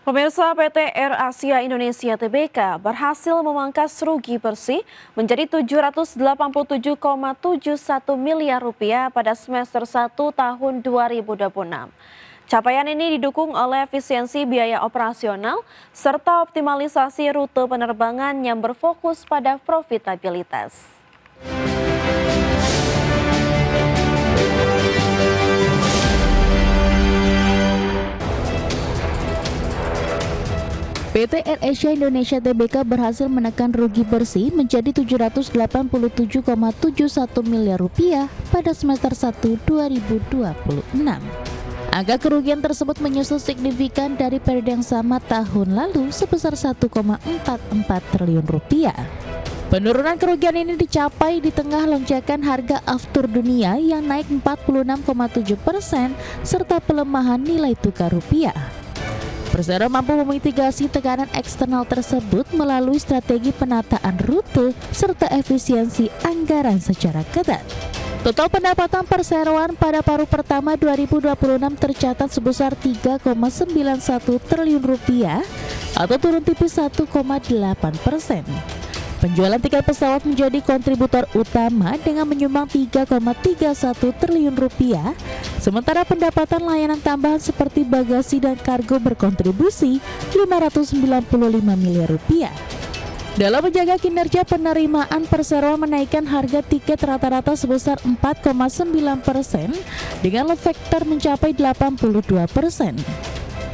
Pemirsa, PT Air Asia Indonesia Tbk berhasil memangkas rugi bersih menjadi 787,71 miliar rupiah pada semester 1 tahun 2026. Capaian ini didukung oleh efisiensi biaya operasional serta optimalisasi rute penerbangan yang berfokus pada profitabilitas. PT Air Asia Indonesia Tbk berhasil menekan rugi bersih menjadi 787,71 miliar rupiah pada semester 1 2026. Angka kerugian tersebut menyusul signifikan dari periode yang sama tahun lalu sebesar 1,44 triliun rupiah. Penurunan kerugian ini dicapai di tengah lonjakan harga aftur dunia yang naik 46,7% serta pelemahan nilai tukar rupiah. Persero mampu memitigasi tekanan eksternal tersebut melalui strategi penataan rute serta efisiensi anggaran secara ketat. Total pendapatan perseroan pada paruh pertama 2026 tercatat sebesar 3,91 triliun rupiah atau turun tipis 1,8%. Penjualan tiket pesawat menjadi kontributor utama dengan menyumbang 3,31 triliun rupiah, sementara pendapatan layanan tambahan seperti bagasi dan kargo berkontribusi 595 miliar rupiah. Dalam menjaga kinerja penerimaan, Persero menaikkan harga tiket rata-rata sebesar 4,9% dengan load factor mencapai 82%.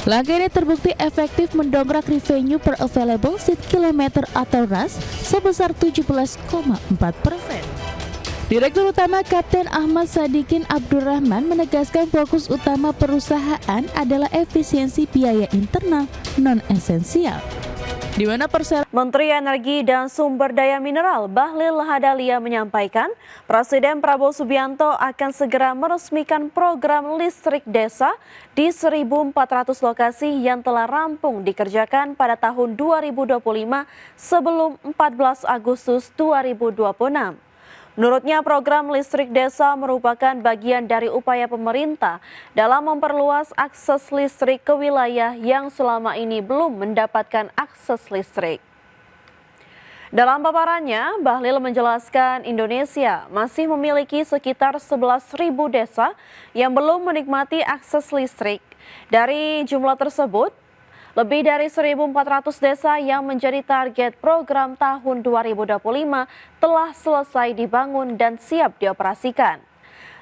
Langkah ini terbukti efektif mendongkrak revenue per available seat kilometer atau RAS sebesar 17,4%. Direktur Utama Kapten Ahmad Sadikin Abdurrahman menegaskan fokus utama perusahaan adalah efisiensi biaya internal non-esensial. Di mana Menteri Energi dan Sumber Daya Mineral Bahlil Lahadalia menyampaikan Presiden Prabowo Subianto akan segera meresmikan program listrik desa di 1.400 lokasi yang telah rampung dikerjakan pada tahun 2025 sebelum 14 Agustus 2026. Menurutnya, program listrik desa merupakan bagian dari upaya pemerintah dalam memperluas akses listrik ke wilayah yang selama ini belum mendapatkan akses listrik. Dalam paparannya, Bahlil menjelaskan Indonesia masih memiliki sekitar 11.000 desa yang belum menikmati akses listrik. Dari jumlah tersebut, lebih dari 1.400 desa yang menjadi target program tahun 2025 telah selesai dibangun dan siap dioperasikan.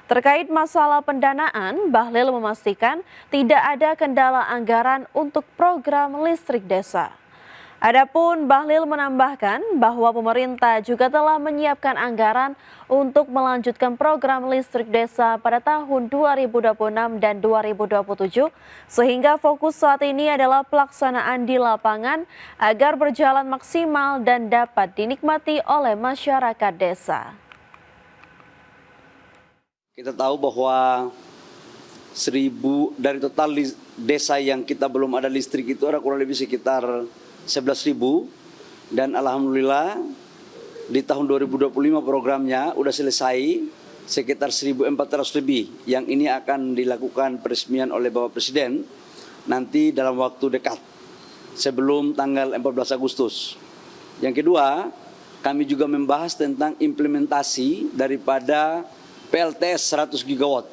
Terkait masalah pendanaan, Bahlil memastikan tidak ada kendala anggaran untuk program listrik desa. Adapun Bahlil menambahkan bahwa pemerintah juga telah menyiapkan anggaran untuk melanjutkan program listrik desa pada tahun 2026 dan 2027, sehingga fokus saat ini adalah pelaksanaan di lapangan agar berjalan maksimal dan dapat dinikmati oleh masyarakat desa. Kita tahu bahwa 1.000 dari total desa yang kita belum ada listrik itu ada kurang lebih sekitar 11.000, dan alhamdulillah di tahun 2025 programnya udah selesai sekitar 1.400 lebih, yang ini akan dilakukan peresmian oleh Bapak Presiden nanti dalam waktu dekat sebelum tanggal 14 Agustus. Yang kedua, kami juga membahas tentang implementasi daripada PLTS 100 gigawatt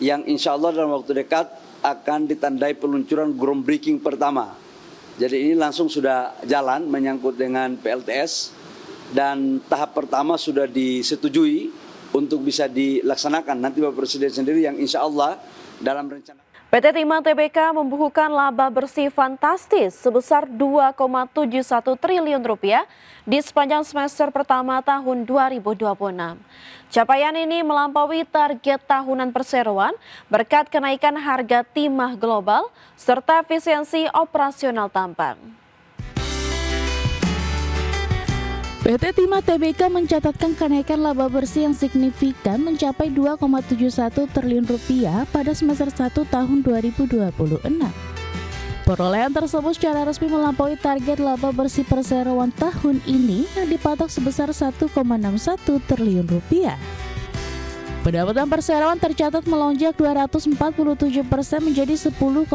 yang insya Allah dalam waktu dekat akan ditandai peluncuran groundbreaking pertama. Jadi ini langsung sudah jalan menyangkut dengan PLTS, dan tahap pertama sudah disetujui untuk bisa dilaksanakan nanti Bapak Presiden sendiri yang insya Allah dalam rencana. PT Timah Tbk membukukan laba bersih fantastis sebesar 2,71 triliun rupiah di sepanjang semester pertama tahun 2026. Capaian ini melampaui target tahunan perseroan berkat kenaikan harga timah global serta efisiensi operasional tambang. PT Timah Tbk mencatatkan kenaikan laba bersih yang signifikan mencapai 2,71 triliun rupiah pada semester 1 tahun 2026. Perolehan tersebut secara resmi melampaui target laba bersih perseroan tahun ini yang dipatok sebesar 1,61 triliun rupiah. Pendapatan perseroan tercatat melonjak 247% menjadi 10,42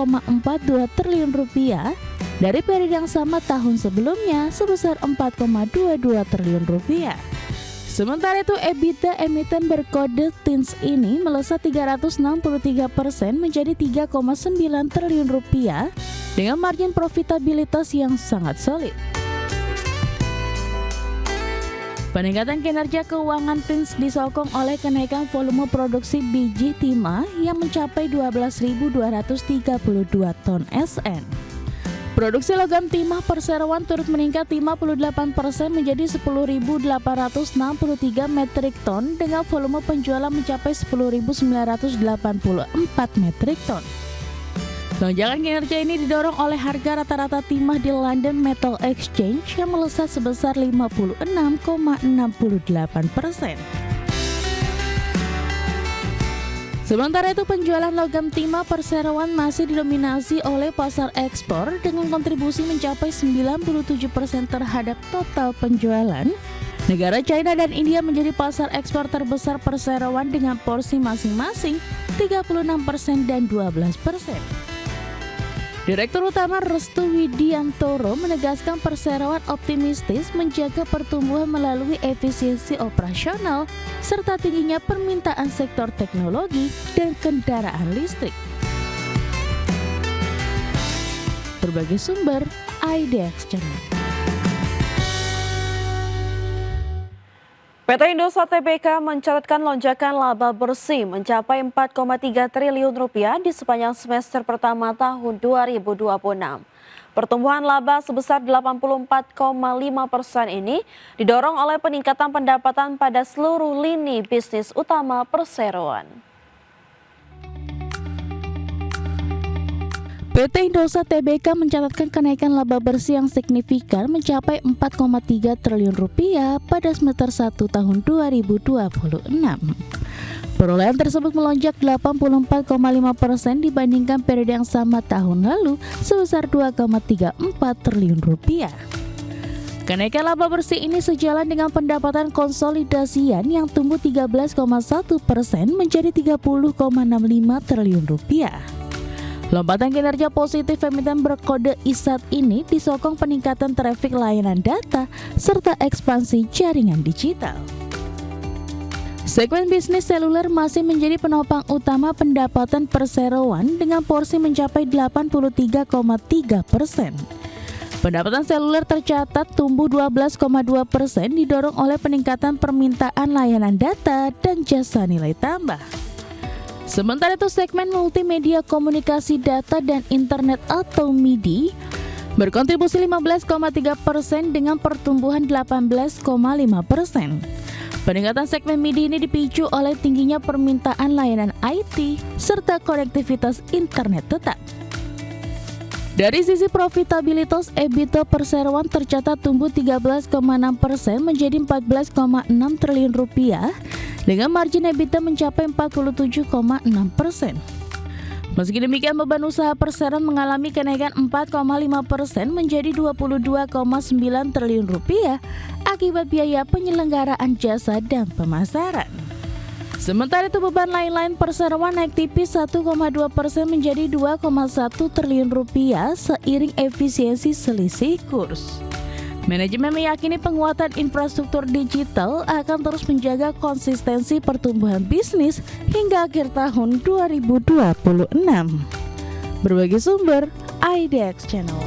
triliun rupiah dari periode yang sama tahun sebelumnya sebesar 4,22 triliun rupiah. Sementara itu EBITDA emiten berkode TINS ini melesat 363% menjadi 3,9 triliun rupiah dengan margin profitabilitas yang sangat solid. Peningkatan kinerja keuangan TINS disokong oleh kenaikan volume produksi biji timah yang mencapai 12.232 ton SN. Produksi logam timah perseroan turut meningkat 58% menjadi 10.863 metrik ton dengan volume penjualan mencapai 10.984 metrik ton. Lonjakan kinerja ini didorong oleh harga rata-rata timah di London Metal Exchange yang melesat sebesar 56,68%. Sementara itu penjualan logam timah perseroan masih didominasi oleh pasar ekspor dengan kontribusi mencapai 97% terhadap total penjualan. Negara China dan India menjadi pasar ekspor terbesar perseroan dengan porsi masing-masing 36% dan 12%. Direktur Utama Restu Widiantoro menegaskan perseroan optimistis menjaga pertumbuhan melalui efisiensi operasional serta tingginya permintaan sektor teknologi dan kendaraan listrik. Berbagai sumber, IDX Channel. PT Indosat Tbk mencatatkan lonjakan laba bersih mencapai 4,3 triliun rupiah di sepanjang semester pertama tahun 2026. Pertumbuhan laba sebesar 84,5% ini didorong oleh peningkatan pendapatan pada seluruh lini bisnis utama perseroan. PT Indosat Tbk mencatatkan kenaikan laba bersih yang signifikan mencapai 4,3 triliun rupiah pada semester 1 tahun 2026. Perolehan tersebut melonjak 84,5% dibandingkan periode yang sama tahun lalu sebesar 2,34 triliun rupiah. Kenaikan laba bersih ini sejalan dengan pendapatan konsolidasian yang tumbuh 13,1% menjadi 30,65 triliun rupiah. Lompatan kinerja positif emiten berkode ISAT ini disokong peningkatan trafik layanan data serta ekspansi jaringan digital. Segmen bisnis seluler masih menjadi penopang utama pendapatan perseroan dengan porsi mencapai 83,3%. Pendapatan seluler tercatat tumbuh 12,2% didorong oleh peningkatan permintaan layanan data dan jasa nilai tambah. Sementara itu segmen multimedia komunikasi data dan internet atau MIDI berkontribusi 15,3% dengan pertumbuhan 18,5%. Peningkatan segmen MIDI ini dipicu oleh tingginya permintaan layanan IT serta konektivitas internet tetap. Dari sisi profitabilitas, EBITDA perseroan tercatat tumbuh 13,6% menjadi 14,6 triliun rupiah dengan margin EBITDA mencapai 47,6%. Meski demikian, beban usaha perseroan mengalami kenaikan 4,5% menjadi 22,9 triliun rupiah akibat biaya penyelenggaraan jasa dan pemasaran. Sementara itu beban lain-lain perseroan naik tipis 1,2% menjadi 2,1 triliun rupiah seiring efisiensi selisih kurs. Manajemen meyakini penguatan infrastruktur digital akan terus menjaga konsistensi pertumbuhan bisnis hingga akhir tahun 2026. Berbagai sumber, IDX Channel.